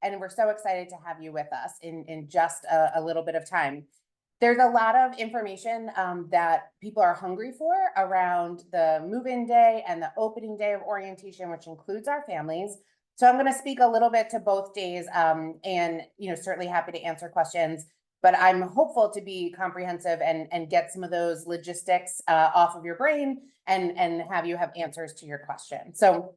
And we're so excited to have you with us in just a little bit of time. There's a lot of information that people are hungry for around the move-in day and the opening day of orientation, which includes our families. So I'm going to speak a little bit to both days, and certainly happy to answer questions. But I'm hopeful to be comprehensive and get some of those logistics off of your brain and have you have answers to your question. So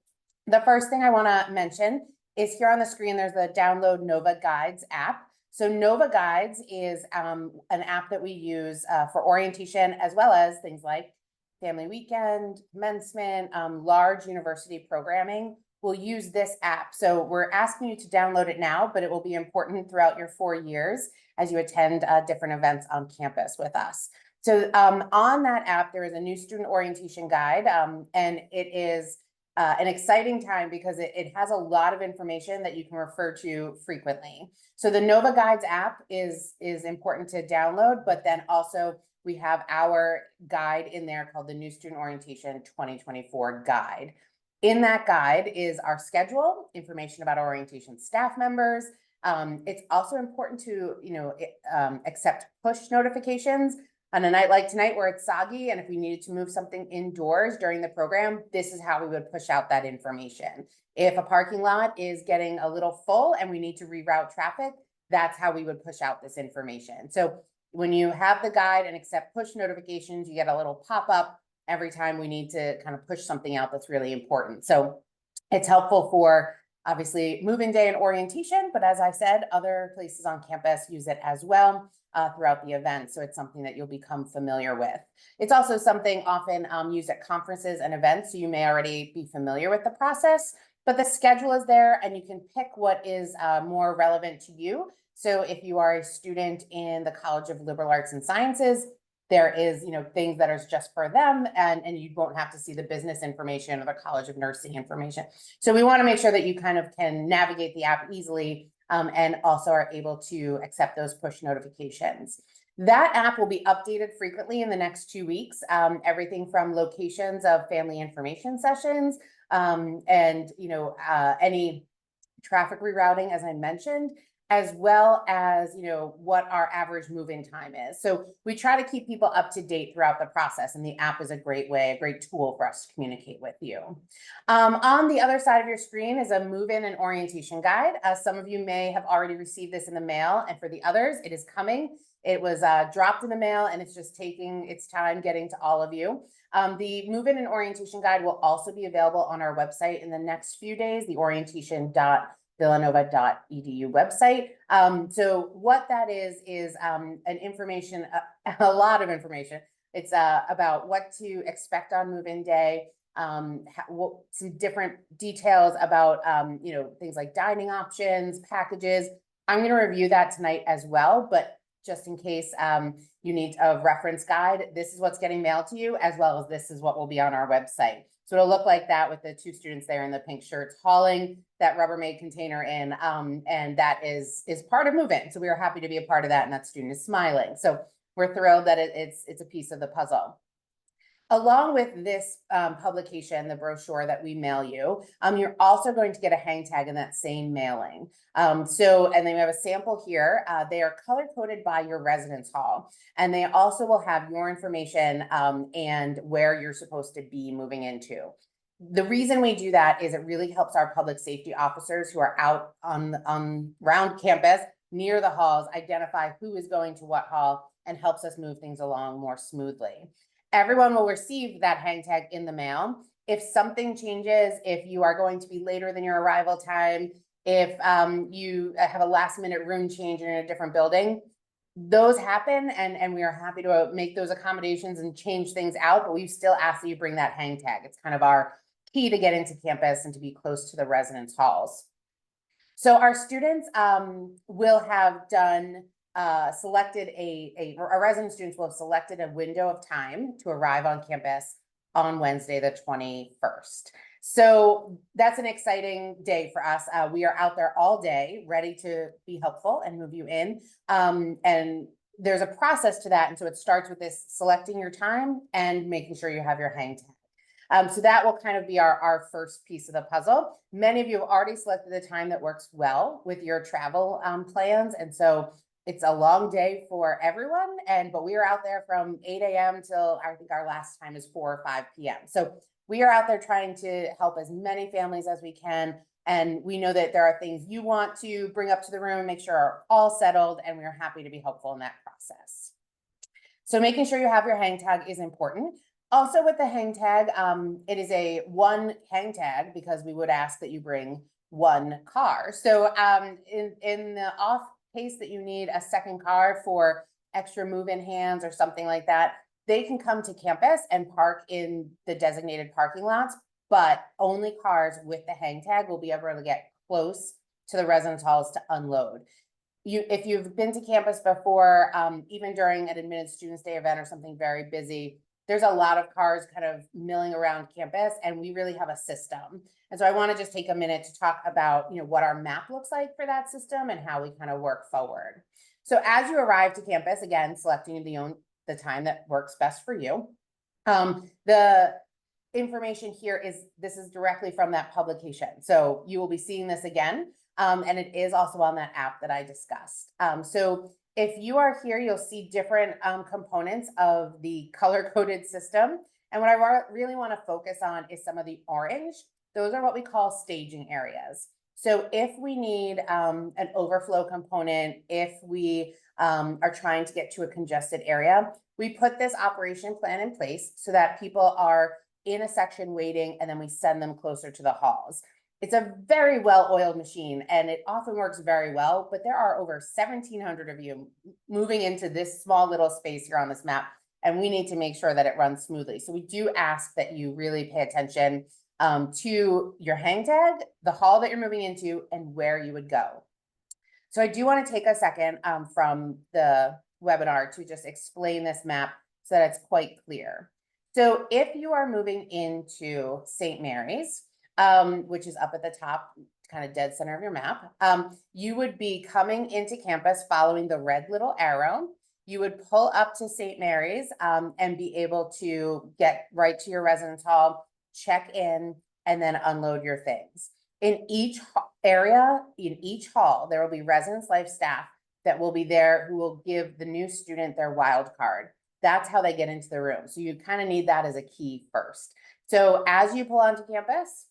the first thing I want to mention is here on the screen, there's the Download Nova Guides app. So Nova Guides is an app that we use for orientation, as well as things like family weekend, commencement, large university programming. We'll use this app. So we're asking you to download it now, but it will be important throughout your 4 years as you attend different events on campus with us. So on that app, there is a new student orientation guide, and it is an exciting time because it has a lot of information that you can refer to frequently. So the Nova Guides app is important to download, but then also we have our guide in there called the New Student Orientation 2024 Guide. In that guide is our schedule, information about our orientation staff members. It's also important to accept push notifications. On a night like tonight where it's soggy, and if we needed to move something indoors during the program, this is how we would push out that information. If a parking lot is getting a little full and we need to reroute traffic, that's how we would push out this information. So when you have the guide and accept push notifications, you get a little pop-up every time we need to kind of push something out that's really important. So it's helpful for obviously move-in day and orientation, but as I said, other places on campus use it as well throughout the event. So it's something that you'll become familiar with. It's also something often used at conferences and events. So you may already be familiar with the process, but the schedule is there and you can pick what is more relevant to you. So if you are a student in the College of Liberal Arts and Sciences, there is, things that are just for them, and you won't have to see the business information or the College of Nursing information. So we want to make sure that you kind of can navigate the app easily and also are able to accept those push notifications. That app will be updated frequently in the next 2 weeks. Everything from locations of family information sessions and any traffic rerouting, as I mentioned, as well as what our average move-in time is. So we try to keep people up to date throughout the process, and the app is a great tool for us to communicate with you. On the other side of your screen is a move-in and orientation guide. Some of you may have already received this in the mail, and for the others, it is coming. It was dropped in the mail, and it's just taking its time getting to all of you. The move-in and orientation guide will also be available on our website in the next few days, the orientation.villanova.edu website. So what that is an information, a lot of information. It's about what to expect on move-in day, some different details about things like dining options, packages. I'm going to review that tonight as well, but just in case you need a reference guide, this is what's getting mailed to you, as well as this is what will be on our website. So it'll look like that with the 2 students there in the pink shirts hauling that Rubbermaid container in, and that is part of move-in. So we are happy to be a part of that, and that student is smiling. So we're thrilled that it's a piece of the puzzle. Along with this publication, the brochure that we mail you, you're also going to get a hang tag in that same mailing. And then we have a sample here. They are color-coded by your residence hall, and they also will have your information and where you're supposed to be moving into. The reason we do that is it really helps our public safety officers who are out around campus near the halls identify who is going to what hall and helps us move things along more smoothly. Everyone will receive that hang tag in the mail. If something changes, if you are going to be later than your arrival time, if you have a last minute room change in a different building, those happen, and we are happy to make those accommodations and change things out, but we still ask that you bring that hang tag. It's kind of our key to get into campus and to be close to the residence halls. So our students will have done selected our resident students will have selected a window of time to arrive on campus on Wednesday, the 21st. So that's an exciting day for us. We are out there all day, ready to be helpful and move you in. And there's a process to that. And so it starts with this selecting your time and making sure you have your hang tag. So that will kind of be our first piece of the puzzle. Many of you have already selected the time that works well with your travel plans. And so it's a long day for everyone. But we are out there from 8 a.m. till I think our last time is 4 or 5 p.m. So we are out there trying to help as many families as we can. And we know that there are things you want to bring up to the room and make sure are all settled. And we are happy to be helpful in that process. So making sure you have your hang tag is important. Also with the hang tag, it is a one hang tag because we would ask that you bring one car. So in the off case that you need a second car for extra move-in hands or something like that, they can come to campus and park in the designated parking lots, but only cars with the hang tag will be able to get close to the residence halls to unload. If you've been to campus before, even during an admitted students day event or something very busy, there's a lot of cars kind of milling around campus, and we really have a system. And so I want to just take a minute to talk about, what our map looks like for that system and how we kind of work forward. So as you arrive to campus, again, selecting the time that works best for you. The information here this is directly from that publication. So you will be seeing this again. And it is also on that app that I discussed. So if you are here, you'll see different components of the color-coded system. And what I really want to focus on is some of the orange. Those are what we call staging areas. So if we need an overflow component, if we are trying to get to a congested area, we put this operation plan in place so that people are in a section waiting, and then we send them closer to the halls. It's a very well-oiled machine, and it often works very well, but there are over 1,700 of you moving into this small little space here on this map, and we need to make sure that it runs smoothly. So we do ask that you really pay attention to your hang tag, the hall that you're moving into, and where you would go. So I do want to take a second from the webinar to just explain this map so that it's quite clear. So if you are moving into St. Mary's, which is up at the top, kind of dead center of your map, you would be coming into campus following the red little arrow. You would pull up to St. Mary's and be able to get right to your residence hall, check in, and then unload your things. In each area, in each hall, there will be residence life staff that will be there who will give the new student their wild card. That's how they get into the room. So you kind of need that as a key first. So as you pull onto campus,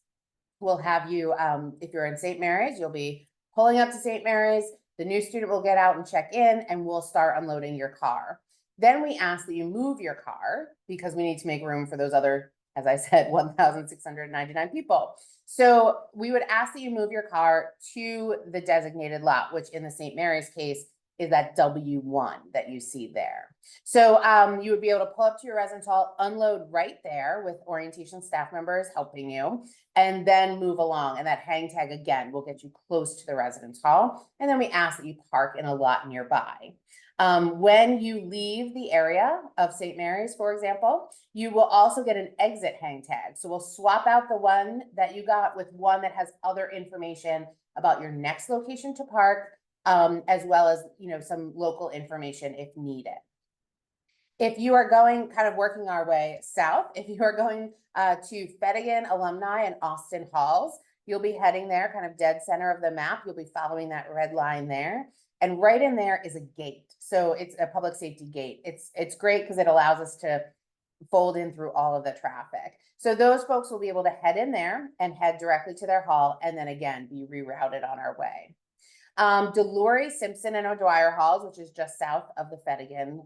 we'll have you, if you're in St. Mary's, you'll be pulling up to St. Mary's. The new student will get out and check in, and we'll start unloading your car. Then we ask that you move your car because we need to make room for those other, as I said, 1,699 people. So we would ask that you move your car to the designated lot, which in the St. Mary's case is that W1 that you see there. So you would be able to pull up to your residence hall, unload right there with orientation staff members helping you, and then move along. And that hang tag, again, will get you close to the residence hall. And then we ask that you park in a lot nearby. When you leave the area of St. Mary's, for example, you will also get an exit hang tag. So we'll swap out the one that you got with one that has other information about your next location to park, as well as, some local information if needed. If you are going, kind of working our way south, if you are going to Fedigan Alumni and Austin Halls, you'll be heading there, kind of dead center of the map. You'll be following that red line there. And right in there is a gate. So it's a public safety gate. It's great because it allows us to fold in through all of the traffic. So those folks will be able to head in there and head directly to their hall, and then again, be rerouted on our way. Delory, Simpson, and O'Dwyer Halls, which is just south of the Fedigan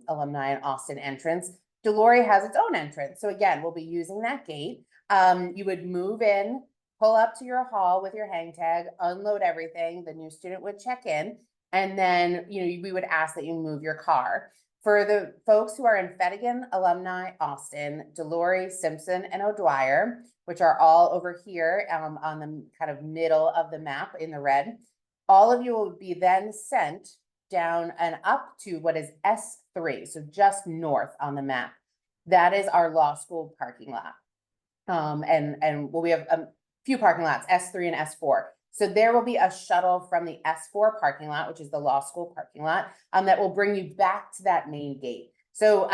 Alumni and Austin entrance. Delory has its own entrance. So again, we'll be using that gate. You would move in, pull up to your hall with your hang tag, unload everything. The new student would check in, and then we would ask that you move your car. For the folks who are in Fedigan, Alumni, Austin, Delory, Simpson, and O'Dwyer, which are all over here on the kind of middle of the map in the red, all of you will be then sent down and up to what is S3, so just north on the map. That is our law school parking lot. We have a few parking lots, S3 and S4. So there will be a shuttle from the S4 parking lot, which is the law school parking lot, that will bring you back to that main gate. So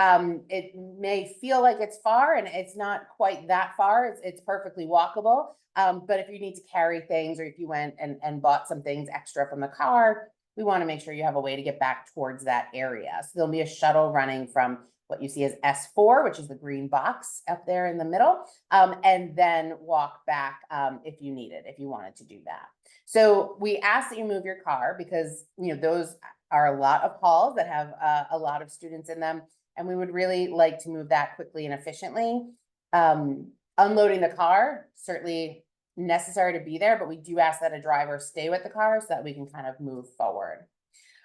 it may feel like it's far, and it's not quite that far. It's perfectly walkable. But if you need to carry things, or if you went and bought some things extra from the car, we want to make sure you have a way to get back towards that area. So there'll be a shuttle running from what you see as S4, which is the green box up there in the middle, and then walk back if you needed, if you wanted to do that. So we ask that you move your car because, you know, those are a lot of halls that have a lot of students in them, and we would really like to move that quickly and efficiently. Unloading the car, certainly necessary to be there, but we do ask that a driver stay with the car so that we can kind of move forward.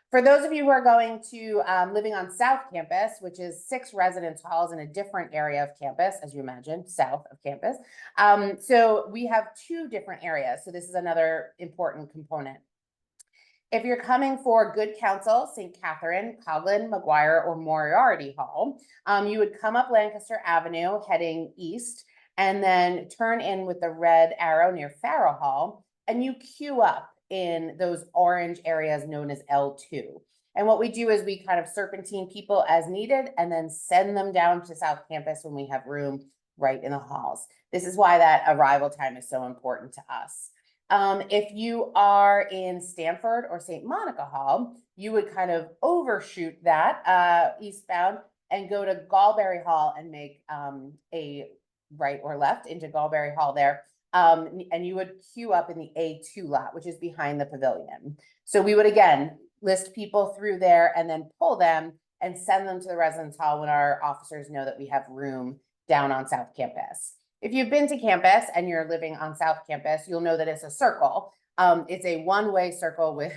For those of you who are going to living on South Campus, which is 6 residence halls in a different area of campus, as you imagine, south of campus. So we have 2 different areas. So this is another important component. If you're coming for Good Counsel, St. Catherine, Coghlan, McGuire, or Moriarty Hall, you would come up Lancaster Avenue heading east, and then turn in with the red arrow near Farrell Hall, and you queue up in those orange areas known as L2. And what we do is we kind of serpentine people as needed and then send them down to South Campus when we have room right in the halls. This is why that arrival time is so important to us. If you are in Stanford or St. Monica Hall, you would kind of overshoot that eastbound and go to Galberry Hall and make a right or left into Galberry Hall there. And you would queue up in the A2 lot, which is behind the pavilion. So we would, again, list people through there and then pull them and send them to the residence hall when our officers know that we have room down on South Campus. If you've been to campus and you're living on South Campus, you'll know that it's a circle. It's a one-way circle with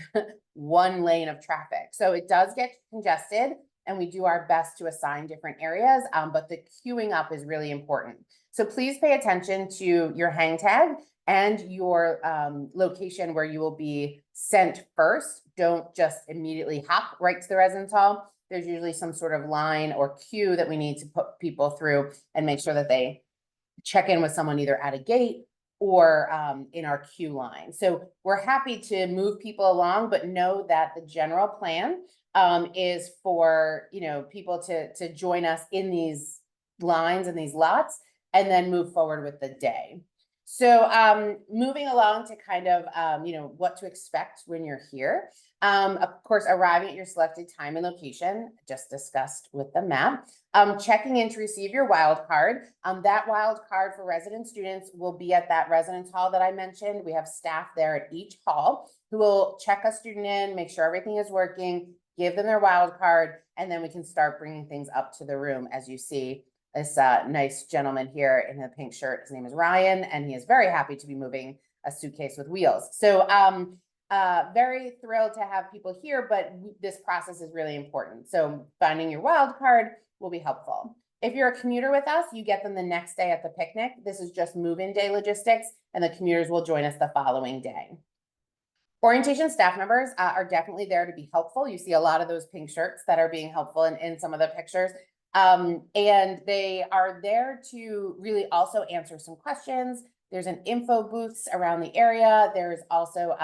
1 lane of traffic. So it does get congested, and we do our best to assign different areas, but the queuing up is really important. So please pay attention to your hang tag and your location where you will be sent first. Don't just immediately hop right to the residence hall. There's usually some sort of line or queue that we need to put people through and make sure that they check in with someone either at a gate or in our queue line. So we're happy to move people along, but know that the general plan is for, you know, people to join us in these lines and these lots and then move forward with the day. So moving along to kind of, you know, what to expect when you're here. Of course, arriving at your selected time and location, just discussed with the map. Checking in to receive your wild card. That wild card for resident students will be at that residence hall that I mentioned. We have staff there at each hall who will check a student in, make sure everything is working, give them their wild card, and then we can start bringing things up to the room. As you see, this nice gentleman here in the pink shirt, his name is Ryan, and he is very happy to be moving a suitcase with wheels. So very thrilled to have people here, but this process is really important. So finding your wild card will be helpful. If you're a commuter with us, you get them the next day at the picnic. This is just move-in day logistics, and the commuters will join us the following day. Orientation staff members are definitely there to be helpful. You see a lot of those pink shirts that are being helpful in some of the pictures. And they are there to really also answer some questions. There's an info booths around the area. There's also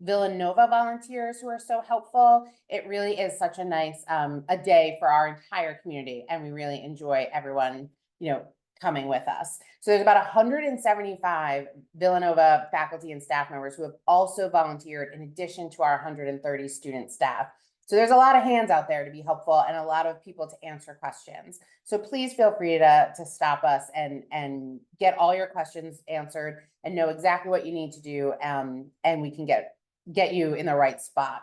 Villanova volunteers who are so helpful. It really is such a nice a day for our entire community, and we really enjoy everyone, you know, coming with us. So there's about 175 Villanova faculty and staff members who have also volunteered in addition to our 130 student staff. So there's a lot of hands out there to be helpful and a lot of people to answer questions. So please feel free to stop us and get all your questions answered and know exactly what you need to do, and we can get you in the right spot.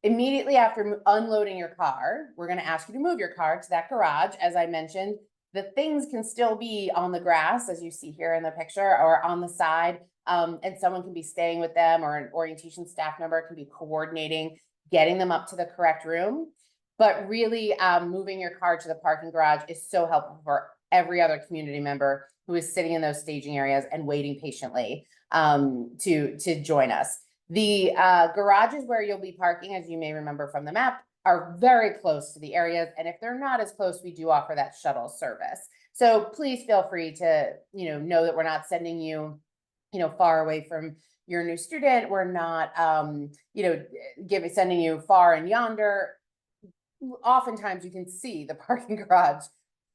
Immediately after unloading your car, we're going to ask you to move your car to that garage. As I mentioned, the things can still be on the grass, as you see here in the picture, or on the side, and someone can be staying with them, or an orientation staff member can be coordinating getting them up to the correct room. But really, moving your car to the parking garage is so helpful for every other community member who is sitting in those staging areas and waiting patiently to join us. The garages where you'll be parking, as you may remember from the map, are very close to the areas. And if they're not as close, we do offer that shuttle service. So please feel free to, know that we're not sending you, far away from your new student. We're not, sending you far and yonder. oftentimes you can see the parking garage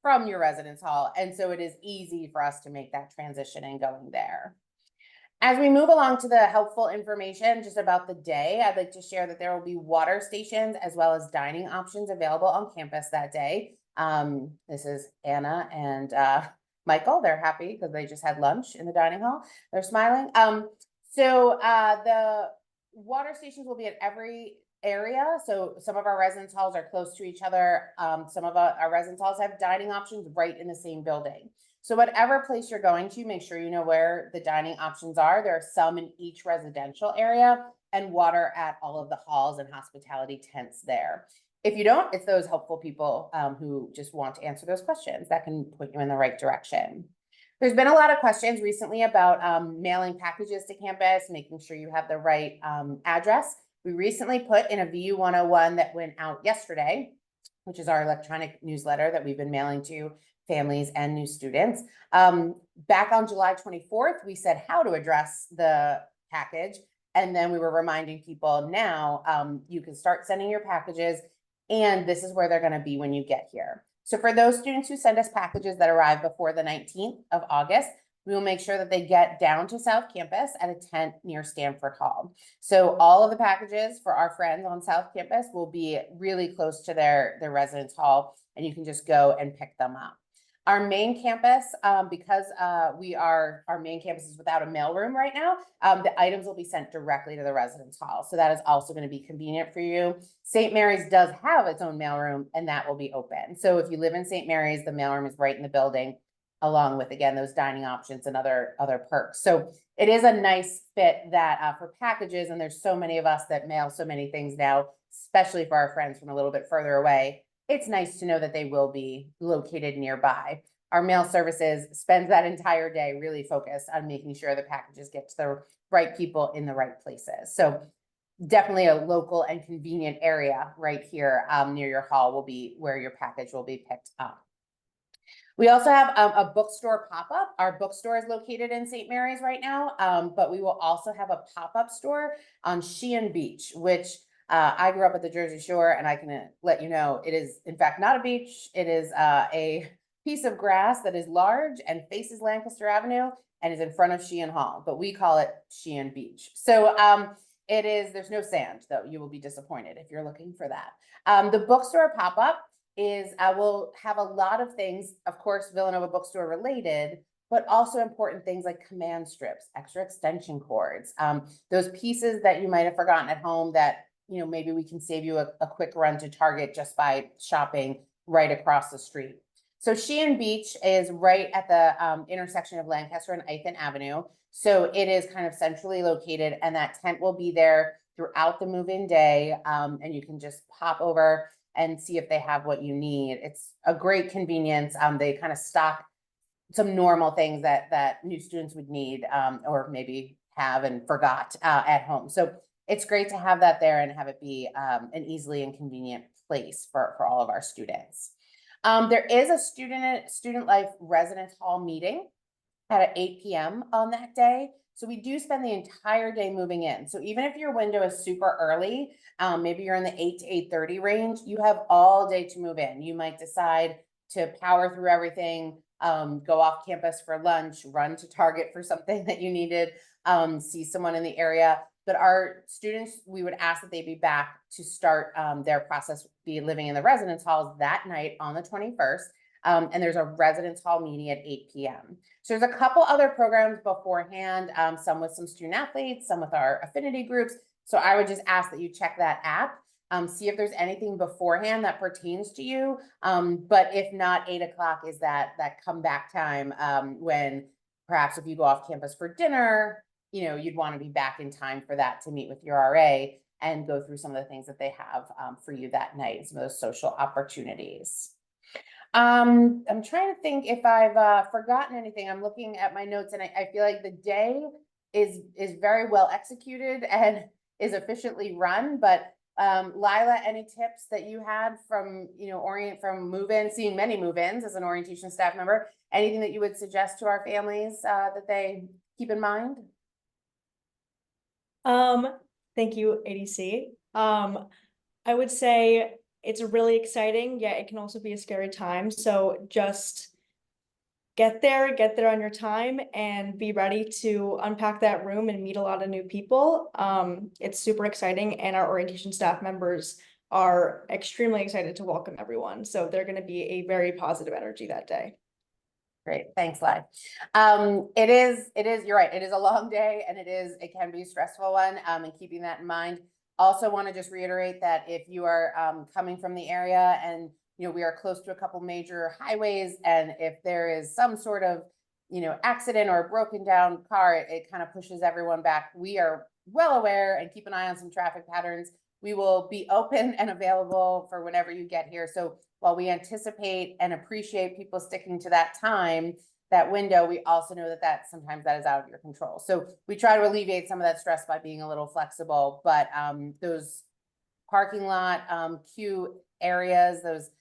from your residence hall. And so it is easy for us to make that transition and going there. As we move along to the helpful information just about the day, I'd like to share that there will be water stations as well as dining options available on campus that day. This is Anna and Michael. They're happy because they just had lunch in the dining hall. They're smiling. The water stations will be at every area. So some of our residence halls are close to each other. Some of our residence halls have dining options right in the same building. So whatever place you're going to, make sure you know where the dining options are. There are some in each residential area and water at all of the halls and hospitality tents there. If you don't, it's those helpful people who just want to answer those questions that can point you in the right direction. There's been a lot of questions recently about mailing packages to campus, making sure you have the right address. We recently put in a VU 101 that went out yesterday, which is our electronic newsletter that we've been mailing to families and new students. Back on July 24th, we said how to address the package. And then we were reminding people now you can start sending your packages and this is where they're going to be when you get here. So for those students who send us packages that arrive before the 19th of August, we will make sure that they get down to South Campus at a tent near Stanford Hall. So all of the packages for our friends on South Campus will be really close to their residence hall, and you can just go and pick them up. Our main campus, because our main campus is without a mailroom right now, the items will be sent directly to the residence hall. So that is also going to be convenient for you. St. Mary's does have its own mailroom, and that will be open. So if you live in St. Mary's, the mailroom is right in the building, along with, again, those dining options and other perks. So it is a nice fit that for packages, and there's so many of us that mail so many things now, especially for our friends from a little bit further away. It's nice to know that they will be located nearby. Our mail services spends that entire day really focused on making sure the packages get to the right people in the right places. So definitely a local and convenient area right here near your hall will be where your package will be picked up. We also have a bookstore pop-up. Our bookstore is located in St. Mary's right now, but we will also have a pop-up store on Sheehan Beach, which I grew up at the Jersey Shore, and I can let you know it is, in fact, not a beach. It is a piece of grass that is large and faces Lancaster Avenue and is in front of Sheehan Hall, but we call it Sheehan Beach. So it is, there's no sand, though. You will be disappointed if you're looking for that. The bookstore pop-up is will have a lot of things, of course, Villanova bookstore related, but also important things like command strips, extra extension cords, those pieces that you might have forgotten at home that, you know, maybe we can save you a quick run to Target just by shopping right across the street. So Sheehan Beach is right at the intersection of Lancaster and Ithan Avenue. So it is kind of centrally located, and that tent will be there throughout the move-in day. And you can just pop over and see if they have what you need. It's a great convenience. They kind of stock some normal things that new students would need or maybe have and forgot at home. So it's great to have that there and have it be an easily and convenient place for all of our students. There is a student life residence hall meeting at 8 p.m. on that day. So we do spend the entire day moving in. So even if your window is super early, maybe you're in the 8 to 8:30 range, you have all day to move in. You might decide to power through everything, go off campus for lunch, run to Target for something that you needed, see someone in the area. But our students, we would ask that they be back to start their process, be living in the residence halls that night on the 21st. And there's a residence hall meeting at 8 p.m. So there's a couple other programs beforehand, some with some student athletes, some with our affinity groups. So I would just ask that you check that app, see if there's anything beforehand that pertains to you. But if not, 8 o'clock is that comeback time when perhaps if you go off campus for dinner, you know, you'd want to be back in time for that to meet with your RA and go through some of the things that they have for you that night, some of those social opportunities. I'm trying to think if I've forgotten anything. I'm looking at my notes and I feel like the day is very well executed and is efficiently run. But Lila, any tips that you had from, you know, from move-in, seeing many move-ins as an orientation staff member, anything that you would suggest to our families that they keep in mind? Thank you, ADC. I would say It's really exciting, yet it can also be a scary time. So just get there on your time and be ready to unpack that room and meet a lot of new people. It's super exciting, and our orientation staff members are extremely excited to welcome everyone. So they're going to be a very positive energy that day. Great, thanks, Lai. You're right, it is a long day, and it can be a stressful one, and keeping that in mind. Also want to just reiterate that if you are coming from the area, and we are close to a couple major highways, and if there is some sort of accident or a broken down car, it kind of pushes everyone back. We are well aware, and keep an eye on some traffic patterns. We will be open and available for whenever you get here. So while we anticipate and appreciate people sticking to that time, that window, we also know that sometimes that is out of your control. So we try to alleviate some of that stress by being a little flexible, but those parking lot queue areas, those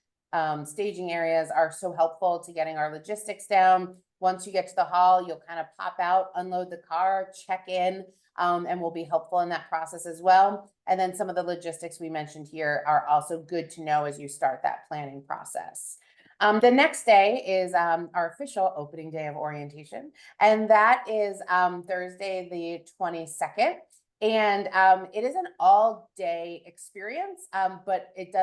staging areas are so helpful to getting our logistics down. Once you get to the hall, you'll kind of pop out, unload the car, check in, and we'll be helpful in that process as well. And then some of the logistics we mentioned here are also good to know as you start that planning process. The next day is our official opening day of orientation, and that is Thursday, the 22nd. And it is an all-day experience, but it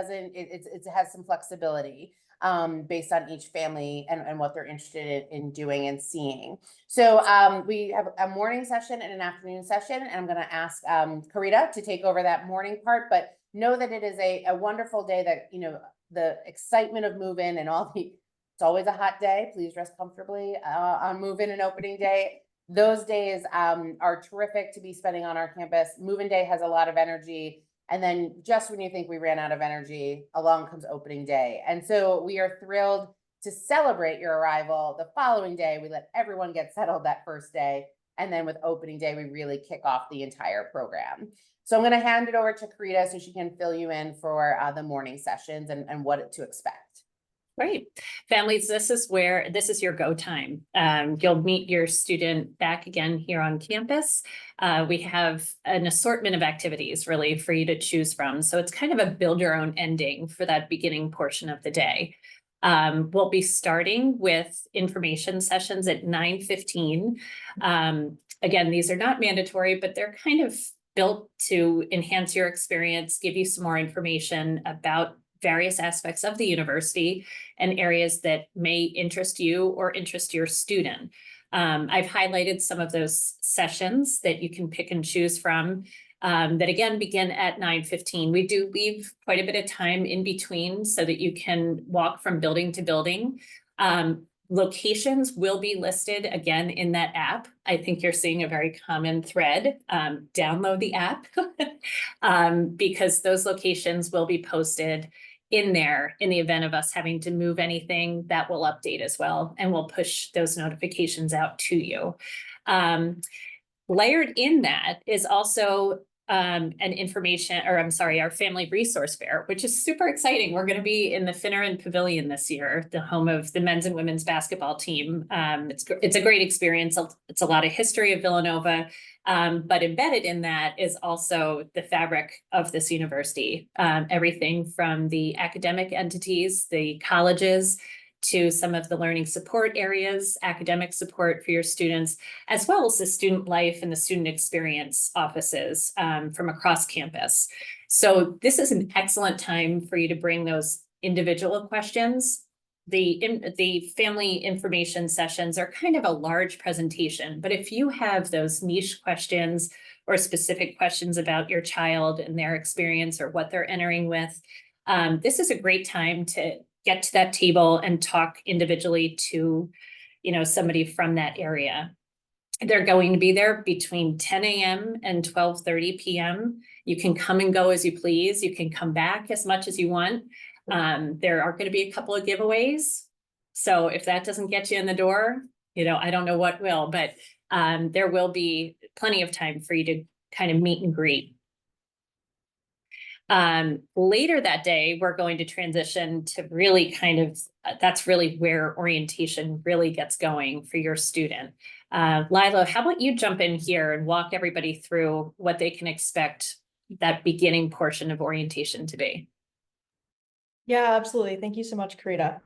has some flexibility based on each family and what they're interested in doing and seeing. So we have a morning session and an afternoon session, and I'm going to ask Karita to take over that morning part. But know that it is a wonderful day. That the excitement of move-in and it's always a hot day. Please dress comfortably on move-in and opening day. Those days are terrific to be spending on our campus. Move-in day has a lot of energy. And then just when you think we ran out of energy, along comes opening day. And so we are thrilled to celebrate your arrival. The following day, we let everyone get settled that first day. And then with opening day, we really kick off the entire program. So I'm going to hand it over to Karita so she can fill you in for the morning sessions and what to expect. Great. Families, this is your go time. You'll meet your student back again here on campus. We have an assortment of activities really for you to choose from. So it's kind of a build your own ending for that beginning portion of the day. We'll be starting with information sessions at 9:15. Again, these are not mandatory, but they're kind of built to enhance your experience, give you some more information about various aspects of the university and areas that may interest you or interest your student. I've highlighted some of those sessions that you can pick and choose from that again begin at 9:15. We do leave quite a bit of time in between so that you can walk from building to building. Locations will be listed again in that app. I think you're seeing a very common thread. Download the app because those locations will be posted in there in the event of us having to move anything. That will update as well, and we'll push those notifications out to you. Layered in that is also our family resource fair, which is super exciting. We're going to be in the Finneran Pavilion this year, the home of the men's and women's basketball team. It's a great experience. It's a lot of history of Villanova, but embedded in that is also the fabric of this university. Everything from the academic entities, the colleges, to some of the learning support areas, academic support for your students, as well as the student life and the student experience offices from across campus. So this is an excellent time for you to bring those individual questions. The family information sessions are kind of a large presentation, but if you have those niche questions or specific questions about your child and their experience or what they're entering with, this is a great time to get to that table and talk individually to, somebody from that area. They're going to be there between 10 a.m. and 12:30 p.m. You can come and go as you please. You can come back as much as you want. There are going to be a couple of giveaways. So if that doesn't get you in the door, I don't know what will, but there will be plenty of time for you to kind of meet and greet. Later that day, we're going to transition to really that's really where orientation really gets going for your student. Lila, how about you jump in here and walk everybody through what they can expect that beginning portion of orientation to be? Yeah, absolutely. Thank you so much, Karita.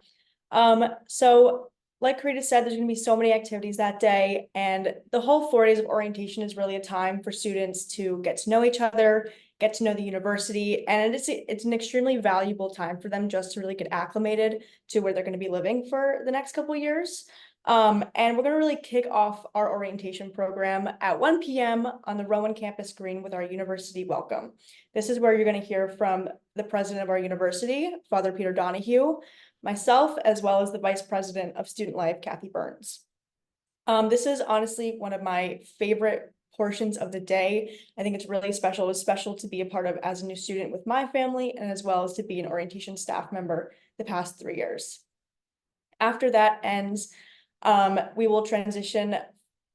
So like Karita said, there's gonna be so many activities that day, and the whole 4 days of orientation is really a time for students to get to know each other, get to know the university, and it's an extremely valuable time for them just to really get acclimated to where they're gonna be living for the next couple years. And we're gonna really kick off our orientation program at 1 p.m. on the Rowan campus green with our university welcome. This is where you're gonna hear from the president of our university, Father Peter Donahue, myself, as well as the Vice President of Student Life, Kathy Burns. This is honestly one of my favorite portions of the day. I think it's really special. It was special to be a part of as a new student with my family, and as well as to be an orientation staff member the past 3 years. After that ends, we will transition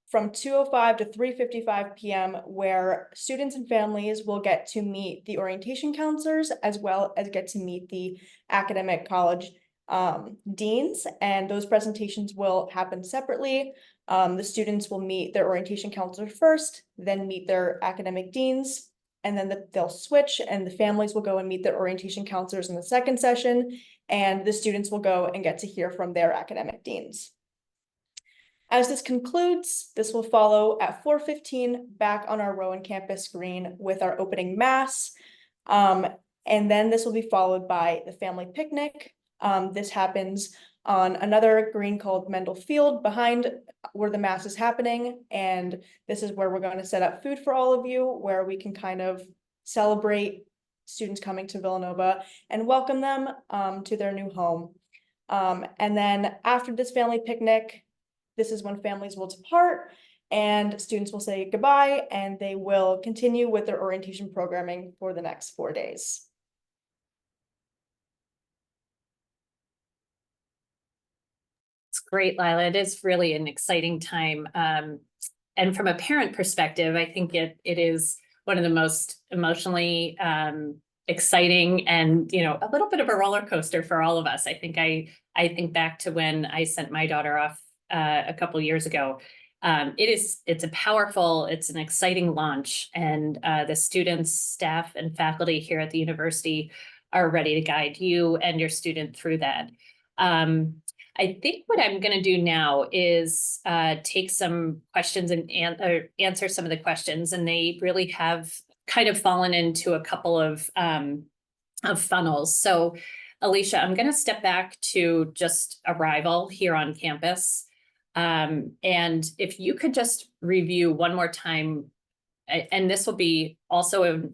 from 2:05 to 3:55 p.m. where students and families will get to meet the orientation counselors as well as get to meet the academic college deans, and those presentations will happen separately. The students will meet their orientation counselor first, then meet their academic deans, and then they'll switch, and the families will go and meet their orientation counselors in the second session, and the students will go and get to hear from their academic deans. As this concludes, this will follow at 4:15 back on our Rowan campus green with our opening mass. And then this will be followed by the family picnic. This happens on another green called Mendel Field behind where the mass is happening. And this is where we're going to set up food for all of you, where we can kind of celebrate students coming to Villanova and welcome them to their new home. And then after this family picnic, this is when families will depart and students will say goodbye, and they will continue with their orientation programming for the next 4 days. It's great, Lila. It is really an exciting time. And from a parent perspective, I think it is one of the most emotionally exciting and, you know, a little bit of a roller coaster for all of us. I think back to when I sent my daughter off a couple years ago. It's an exciting launch, and the students, staff, and faculty here at the university are ready to guide you and your student through that. I think what I'm going to do now is take some questions and answer some of the questions, and they really have kind of fallen into a couple of funnels. So, Alicia, I'm going to step back to just arrival here on campus. And if you could just review one more time, and this will be also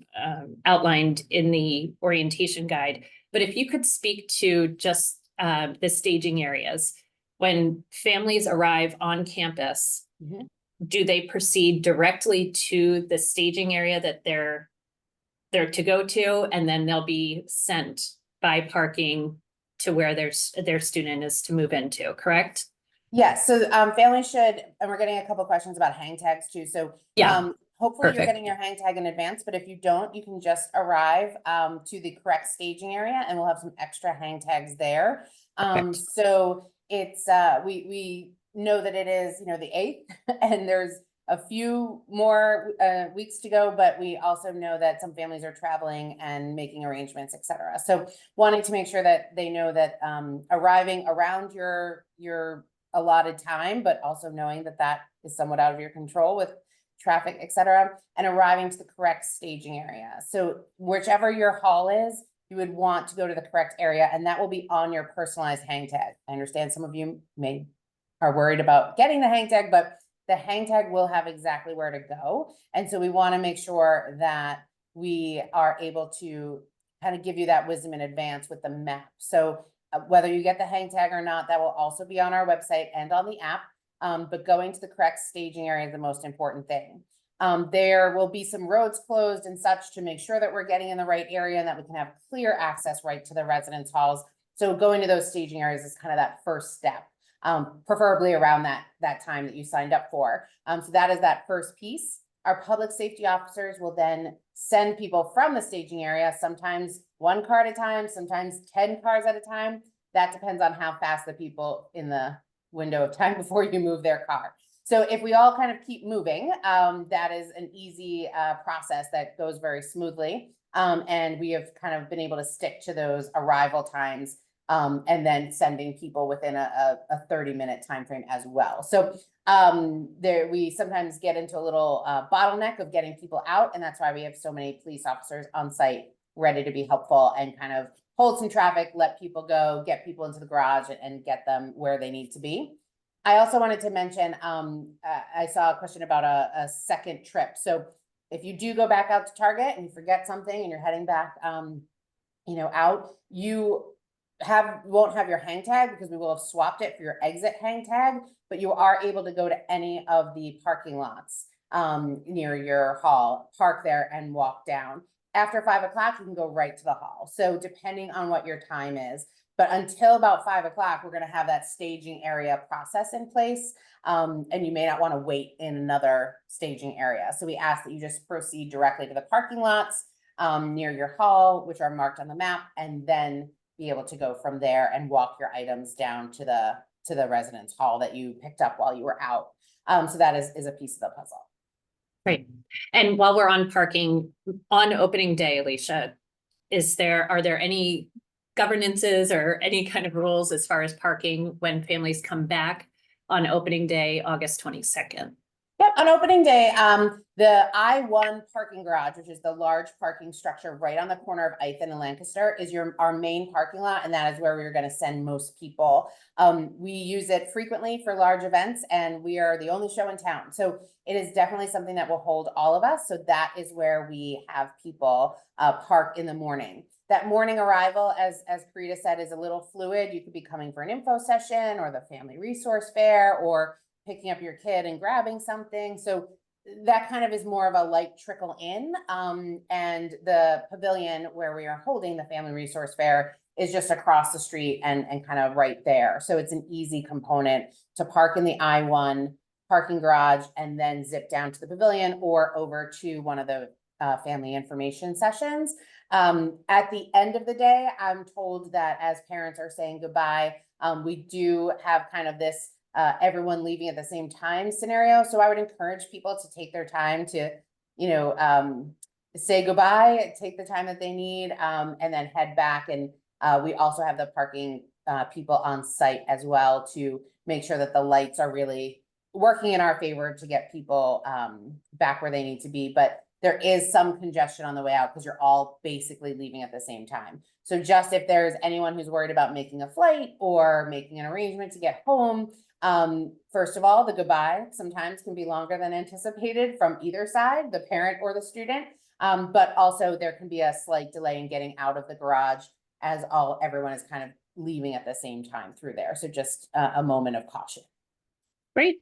outlined in the orientation guide, but if you could speak to just the staging areas. When families arrive on campus, do they proceed directly to the staging area that they're to go to, and then they'll be sent by parking to where their student is to move into, correct? Yes, so families should, and we're getting a couple questions about hang tags too. So Yeah, hopefully perfect. you're getting your hang tag in advance, but if you don't, you can just arrive to the correct staging area, and we'll have some extra hang tags there. So it's we know that it is, you know, the 8th, and there's a few more weeks to go, but we also know that some families are traveling and making arrangements, etc. So wanting to make sure that they know that arriving around your allotted time, but also knowing that that is somewhat out of your control with traffic, etc., and arriving to the correct staging area. So whichever your hall is, you would want to go to the correct area, and that will be on your personalized hang tag. I understand some of you are worried about getting the hang tag, but the hang tag will have exactly where to go. And so we want to make sure that we are able to kind of give you that wisdom in advance with the map. So whether you get the hang tag or not, that will also be on our website and on the app. But going to the correct staging area is the most important thing. There will be some roads closed and such to make sure that we're getting in the right area and that we can have clear access right to the residence halls. So going to those staging areas is kind of that first step, preferably around that time that you signed up for. So that is that first piece. Our public safety officers will then send people from the staging area, sometimes 1 car at a time, sometimes 10 cars at a time. That depends on how fast the people in the window of time before you move their car. So if we all kind of keep moving, that is an easy process that goes very smoothly. And we have kind of been able to stick to those arrival times, and then sending people within a 30-minute time frame as well. So there, we sometimes get into a little bottleneck of getting people out, and that's why we have so many police officers on site ready to be helpful and kind of hold some traffic, let people go, get people into the garage, and get them where they need to be. I also wanted to mention, I saw a question about a second trip. So if you do go back out to Target and you forget something and you're heading back, out, you won't have your hang tag because we will have swapped it for your exit hang tag, but you are able to go to any of the parking lots near your hall, park there and walk down. After 5 o'clock, you can go right to the hall. So depending on what your time is, but until about 5 o'clock, we're going to have that staging area process in place. And you may not want to wait in another staging area. So we ask that you just proceed directly to the parking lots near your hall, which are marked on the map, and then be able to go from there and walk your items down to the residence hall that you picked up while you were out. So that is a piece of the puzzle. Great. And while we're on parking, on opening day, Alicia, are there any governances or any kind of rules as far as parking when families come back on opening day, August 22nd? Yep, on opening day, the I-1 parking garage, which is the large parking structure right on the corner of Ithan and Lancaster, is our main parking lot, and that is where we're going to send most people. We use it frequently for large events, and we are the only show in town. So it is definitely something that will hold all of us. So that is where we have people park in the morning. That morning arrival, as Karita said, is a little fluid. You could be coming for an info session or the family resource fair, or picking up your kid and grabbing something. So that kind of is more of a light trickle in. And the pavilion where we are holding the family resource fair is just across the street and kind of right there. So it's an easy component to park in the I-1 parking garage and then zip down to the pavilion or over to one of the family information sessions. At the end of the day, I'm told that as parents are saying goodbye, we do have kind of this everyone leaving at the same time scenario. So I would encourage people to take their time to, say goodbye, take the time that they need, and then head back. And we also have the parking people on site as well to make sure that the lights are really working in our favor to get people back where they need to be. But there is some congestion on the way out because you're all basically leaving at the same time. So just if there's anyone who's worried about making a flight or making an arrangement to get home, first of all, the goodbye sometimes can be longer than anticipated from either side, the parent or the student. But also there can be a slight delay in getting out of the garage as everyone is kind of leaving at the same time through there. So just a moment of caution. Great.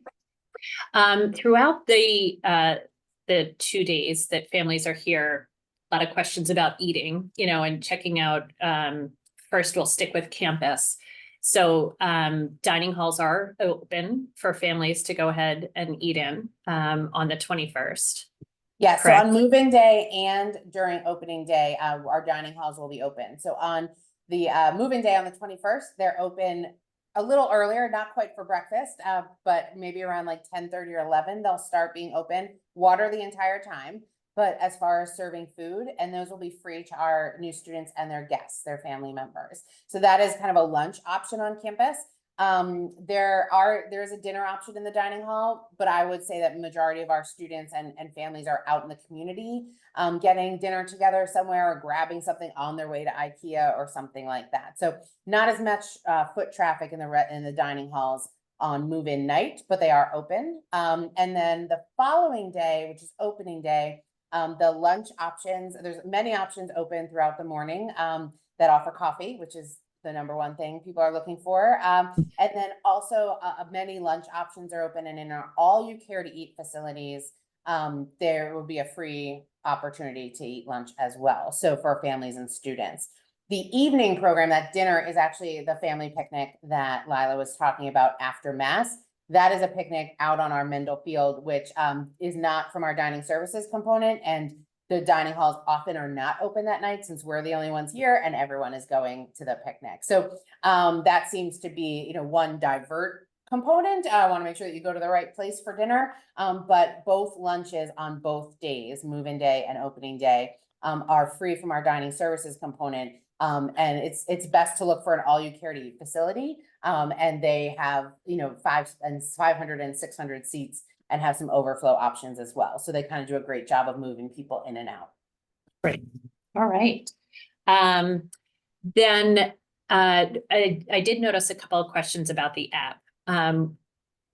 Throughout the 2 days that families are here, a lot of questions about eating, and checking out. First, we'll stick with campus. So dining halls are open for families to go ahead and eat in on the 21st. Yeah, Correct. so on move-in day and during opening day, our dining halls will be open. So on the move-in day on the 21st, they're open a little earlier, not quite for breakfast, but maybe around like 10:30 or 11, they'll start being open, water the entire time. But as far as serving food, and those will be free to our new students and their guests, their family members. So that is kind of a lunch option on campus. There's a dinner option in the dining hall, but I would say that majority of our students and families are out in the community, getting dinner together somewhere or grabbing something on their way to IKEA or something like that. So not as much foot traffic in the dining halls on move-in night, but they are open. And then the following day, which is opening day, the lunch options, there's many options open throughout the morning that offer coffee, which is the number one thing people are looking for. And then also many lunch options are open, and in our all you care to eat facilities, there will be a free opportunity to eat lunch as well. So for families and students. The evening program, that dinner, is actually the family picnic that Lila was talking about after Mass. That is a picnic out on our Mendel Field, which is not from our dining services component, and the dining halls often are not open that night since we're the only ones here and everyone is going to the picnic. So that seems to be, one divert component. I want to make sure that you go to the right place for dinner, but both lunches on both days, move-in day and opening day, are free from our dining services component. And it's best to look for an all-you-care-to-eat facility. And they have, 500 and 600 seats and have some overflow options as well. So they kind of do a great job of moving people in and out. Great. All right. Then I did notice a couple of questions about the app.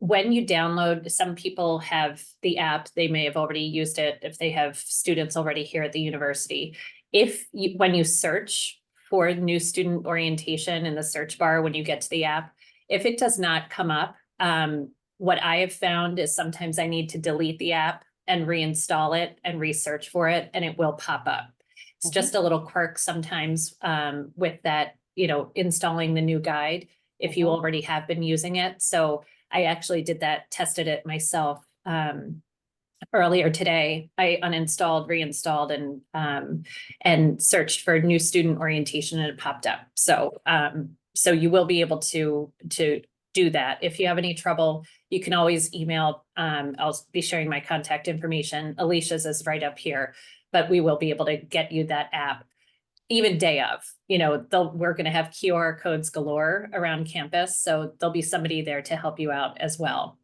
When you download, some people have the app, they may have already used it if they have students already here at the university. When you search for new student orientation in the search bar, when you get to the app, if it does not come up, what I have found is sometimes I need to delete the app and reinstall it and research for it, and it will pop up. It's just a little quirk sometimes with that, installing the new guide if you already have been using it. So I actually did that, tested it myself earlier today. I uninstalled, reinstalled, and searched for new student orientation, and it popped up. So so you will be able to do that. If you have any trouble, you can always email. I'll be sharing my contact information. Alicia's is right up here, but we will be able to get you that app even day of. We're going to have QR codes galore around campus, so there'll be somebody there to help you out as well.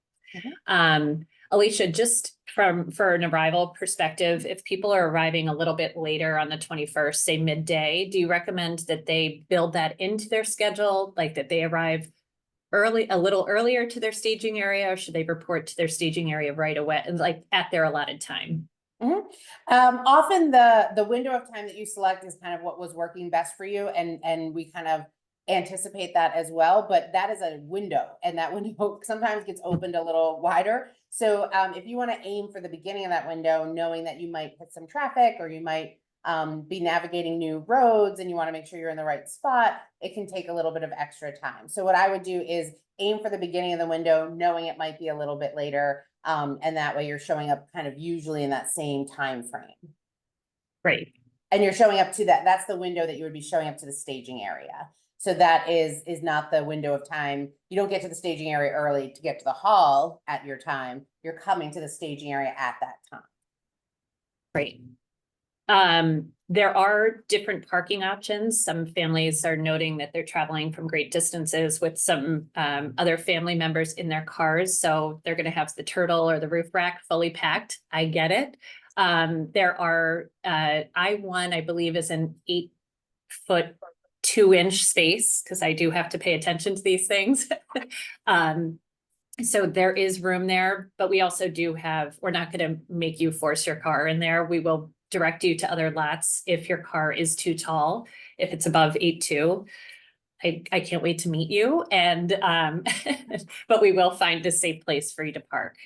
Alicia, just for an arrival perspective, if people are arriving a little bit later on the 21st, say midday, do you recommend that they build that into their schedule, like that they arrive a little earlier to their staging area, or should they report to their staging area right away, like at their allotted time? Often the window of time that you select is kind of what was working best for you, and we kind of anticipate that as well, but that is a window, and that window sometimes gets opened a little wider. So if you want to aim for the beginning of that window, knowing that you might hit some traffic, or you might be navigating new roads and you want to make sure you're in the right spot, it can take a little bit of extra time. So what I would do is aim for the beginning of the window, knowing it might be a little bit later. And that way you're showing up kind of usually in that same time frame. Right. And you're showing up to that's the window that you would be showing up to the staging area. So that is not the window of time. You don't get to the staging area early to get to the hall at your time. You're coming to the staging area at that time. Great. There are different parking options. Some families are noting that they're traveling from great distances with some other family members in their cars. So they're going to have the turtle or the roof rack fully packed. I get it. There are, I-1, I believe, is an 8-foot 2-inch space, because I do have to pay attention to these things. So there is room there, but we also do have, we're not going to make you force your car in there. We will direct you to other lots if your car is too tall, if it's above 8'2". I can't wait to meet you, and but we will find a safe place for you to park.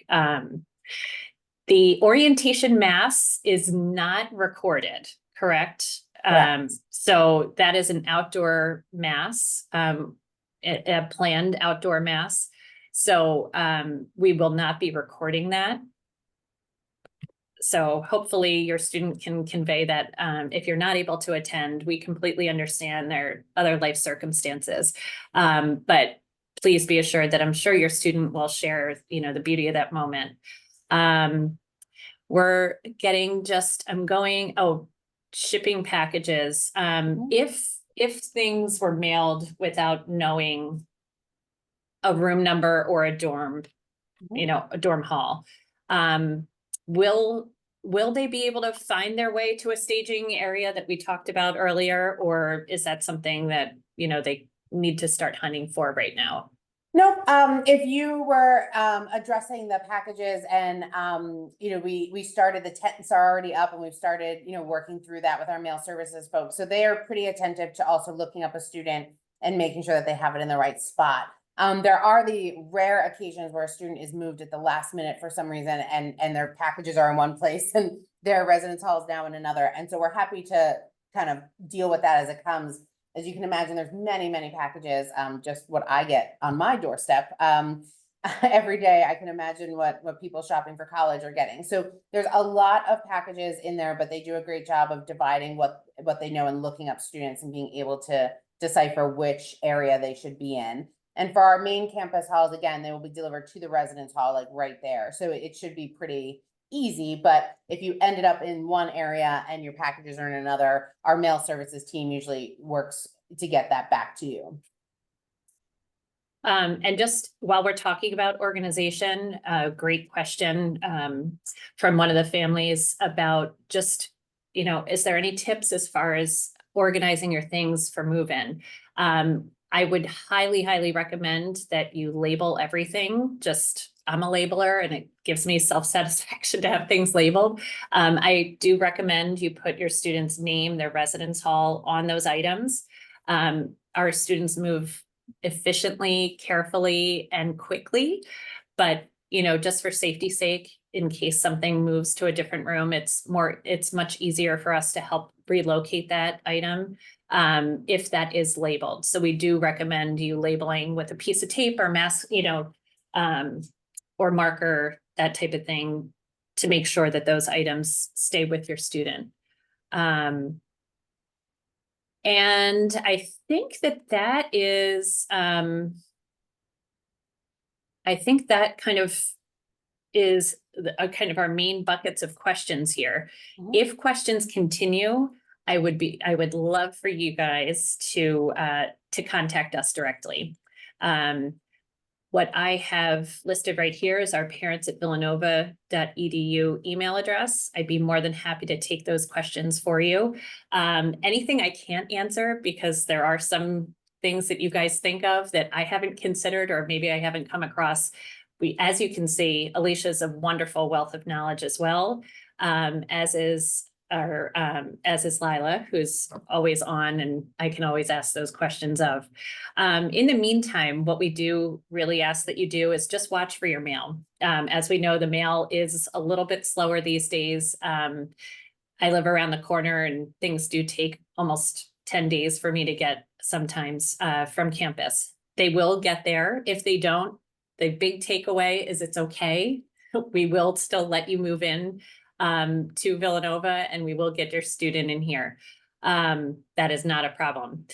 The orientation mass is not recorded, correct? Correct. So that is an outdoor mass, a planned outdoor mass. So we will not be recording that. So hopefully your student can convey that if you're not able to attend, we completely understand their other life circumstances. But please be assured that I'm sure your student will share, the beauty of that moment. We're getting shipping packages. If things were mailed without knowing a room number or a dorm, a dorm hall, will they be able to find their way to a staging area that we talked about earlier, or is that something that they need to start hunting for right now? No, if you were addressing the packages, and we started, the tents are already up, and we've started working through that with our mail services folks, so they are pretty attentive to also looking up a student and making sure that they have it in the right spot. There are the rare occasions where a student is moved at the last minute for some reason, and their packages are in one place and their residence hall is now in another, and so we're happy to kind of deal with that as it comes. As you can imagine, there's many packages. Just what I get on my doorstep every day, I can imagine what people shopping for college are getting. So there's a lot of packages in there, but they do a great job of dividing what they know and looking up students and being able to decipher which area they should be in. And for our main campus halls, again, they will be delivered to the residence hall, like right there. So it should be pretty easy, but if you ended up in one area and your packages are in another, our mail services team usually works to get that back to you. And just while we're talking about organization, a great question from one of the families about just, you know, is there any tips as far as organizing your things for move-in? I would highly, highly recommend that you label everything. Just, I'm a labeler and it gives me self-satisfaction to have things labeled. I do recommend you put your student's name, their residence hall on those items. Our students move efficiently, carefully, and quickly. But, you know, just for safety's sake, in case something moves to a different room, it's much easier for us to help relocate that item if that is labeled. So we do recommend you labeling with a piece of tape or mask, you know, or marker, that type of thing, to make sure that those items stay with your student. And I think that is, I think that kind of is kind of our main buckets of questions here. Mhm. If questions continue, I would love for you guys to contact us directly. What I have listed right here is our parents@villanova.edu email address. I'd be more than happy to take those questions for you. Anything I can't answer, because there are some things that you guys think of that I haven't considered, or maybe I haven't come across. As you can see, Alicia's a wonderful wealth of knowledge as well, as is Lila, who's always on, and I can always ask those questions of. In the meantime, what we do really ask that you do is just watch for your mail. As we know, the mail is a little bit slower these days. I live around the corner and things do take almost 10 days for me to get sometimes from campus. They will get there. If they don't, the big takeaway is it's okay. We will still let you move in to Villanova, and we will get your student in here. That is not a problem.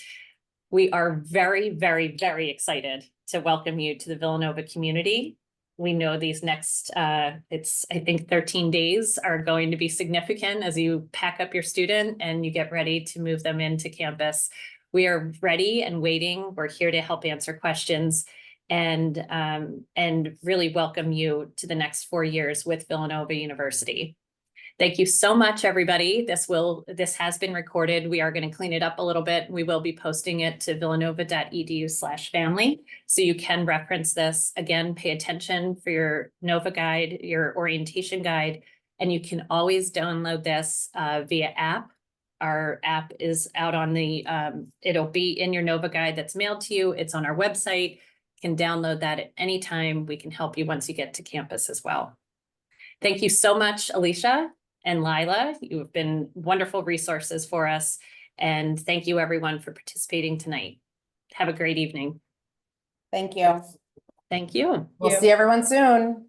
We are very, very, very excited to welcome you to the Villanova community. We know these next, I think 13 days are going to be significant as you pack up your student and you get ready to move them into campus. We are ready and waiting. We're here to help answer questions and really welcome you to the next 4 years with Villanova University. Thank you so much, everybody. This has been recorded. We are going to clean it up a little bit. We will be posting it to villanova.edu/family. So you can reference this. Again, pay attention for your Nova guide, your orientation guide, and you can always download this via app. Our app is out on the, it'll be in your Nova guide that's mailed to you. It's on our website. You can download that at any time. We can help you once you get to campus as well. Thank you so much, Alicia and Lila. You have been wonderful resources for us. And thank you everyone for participating tonight. Have a great evening. Thank you. Thank you. We'll see everyone soon.